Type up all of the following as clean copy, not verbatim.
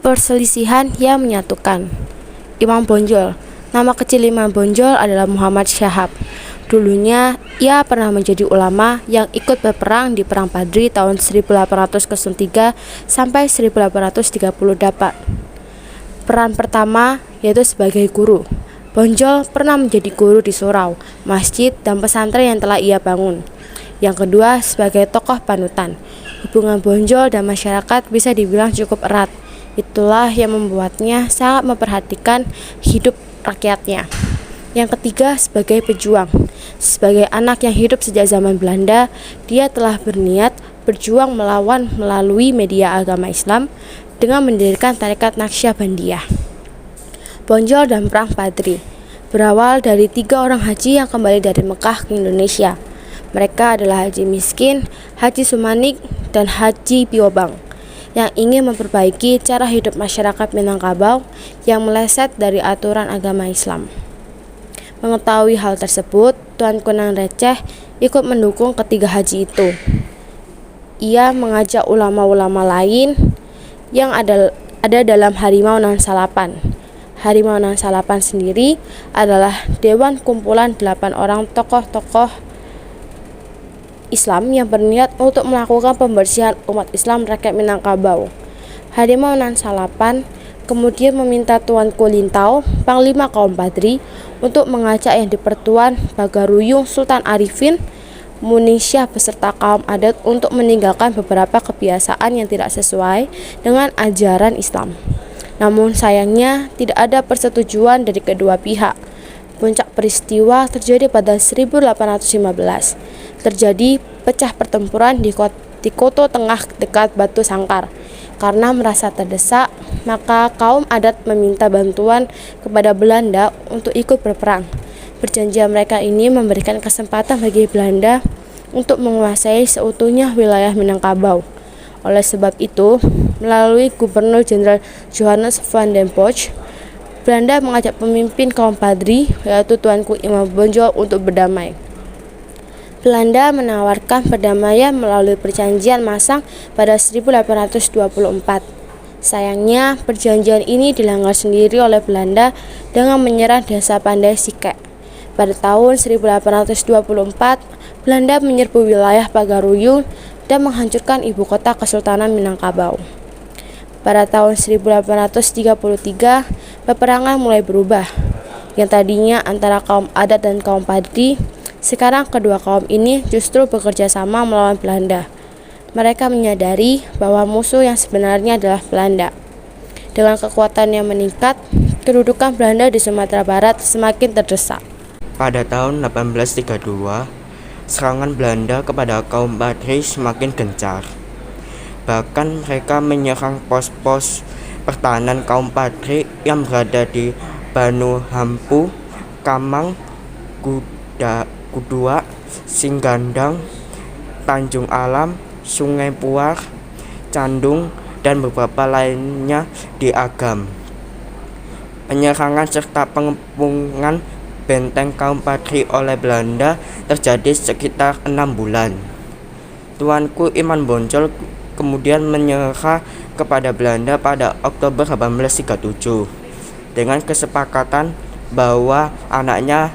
perselisihan yang menyatukan. Imam Bonjol. Nama kecil Imam Bonjol adalah Muhammad Syahab. Dulunya, ia pernah menjadi ulama yang ikut berperang di Perang Badri tahun 1803 sampai 1830 dapat. Peran pertama yaitu sebagai guru. Bonjol pernah menjadi guru di surau, masjid, dan pesantren yang telah ia bangun. Yang kedua, sebagai tokoh panutan. Hubungan Bonjol dan masyarakat bisa dibilang cukup erat. Itulah yang membuatnya sangat memperhatikan hidup rakyatnya. Yang ketiga, sebagai pejuang. Sebagai anak yang hidup sejak zaman Belanda, dia telah berniat berjuang melawan melalui media agama Islam dengan mendirikan tarekat Naqsyabandiyah. Bonjol dan Perang Badri berawal dari 3 orang haji yang kembali dari Mekah ke Indonesia. Mereka adalah Haji Miskin, Haji Sumanik, dan Haji Piobang yang ingin memperbaiki cara hidup masyarakat Minangkabau yang meleset dari aturan agama Islam. Mengetahui hal tersebut, Tuan Kunang Receh ikut mendukung ketiga haji itu. Ia mengajak ulama-ulama lain yang ada dalam Harimau Nan Salapan. Harimau Nan Salapan sendiri adalah dewan kumpulan 8 orang tokoh-tokoh Islam yang berniat untuk melakukan pembersihan umat Islam rakyat Minangkabau. Harimau Nan Salapan kemudian meminta Tuanku Lintau, Panglima kaum Badri, untuk mengajak yang di-Pertuan Bagaruyung Sultan Arifin Munisyah beserta kaum adat untuk meninggalkan beberapa kebiasaan yang tidak sesuai dengan ajaran Islam. Namun sayangnya tidak ada persetujuan dari kedua pihak. Puncak peristiwa terjadi pada 1815. Terjadi pecah pertempuran di Koto Tengah dekat Batu Sangkar. Karena merasa terdesak, maka kaum adat meminta bantuan kepada Belanda untuk ikut berperang. Perjanjian mereka ini memberikan kesempatan bagi Belanda untuk menguasai seutuhnya wilayah Minangkabau. Oleh sebab itu, melalui Gubernur Jenderal Johannes van den Bosch, Belanda mengajak pemimpin kaum Badri, yaitu Tuanku Imam Bonjol, untuk berdamai. Belanda menawarkan perdamaian melalui perjanjian Masang pada 1824. Sayangnya, perjanjian ini dilanggar sendiri oleh Belanda dengan menyerang desa Pandai Sike. Pada tahun 1824, Belanda menyerbu wilayah Pagaruyung dan menghancurkan ibu kota Kesultanan Minangkabau. Pada tahun 1833, peperangan mulai berubah. Yang tadinya antara kaum adat dan kaum Badri, sekarang kedua kaum ini justru bekerja sama melawan Belanda. Mereka menyadari bahwa musuh yang sebenarnya adalah Belanda. Dengan kekuatan yang meningkat, kedudukan Belanda di Sumatera Barat semakin terdesak. Pada tahun 1832, serangan Belanda kepada kaum Badri semakin gencar. Bahkan mereka menyerang pos-pos pertahanan kaum Badri yang berada di Banu Hampu, Kamang, Kudua, Singgandang, Tanjung Alam, Sungai Puar, Candung, dan beberapa lainnya di Agam. Penyerangan serta pengepungan benteng kaum Badri oleh Belanda terjadi sekitar 6 bulan. Tuanku Imam Bonjol kemudian menyerah kepada Belanda pada Oktober 1837 dengan kesepakatan bahwa anaknya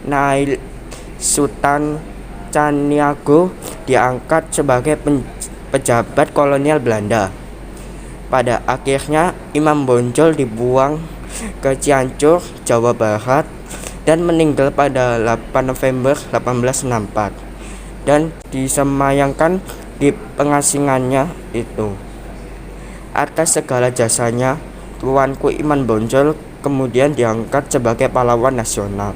Nail Sultan Caniago diangkat sebagai pejabat kolonial Belanda. Pada akhirnya Imam Bonjol dibuang ke Cianjur, Jawa Barat, dan meninggal pada 8 November 1864 dan disemayamkan di pengasingannya itu. Atas segala jasanya, Tuanku Imam Bonjol kemudian diangkat sebagai pahlawan nasional.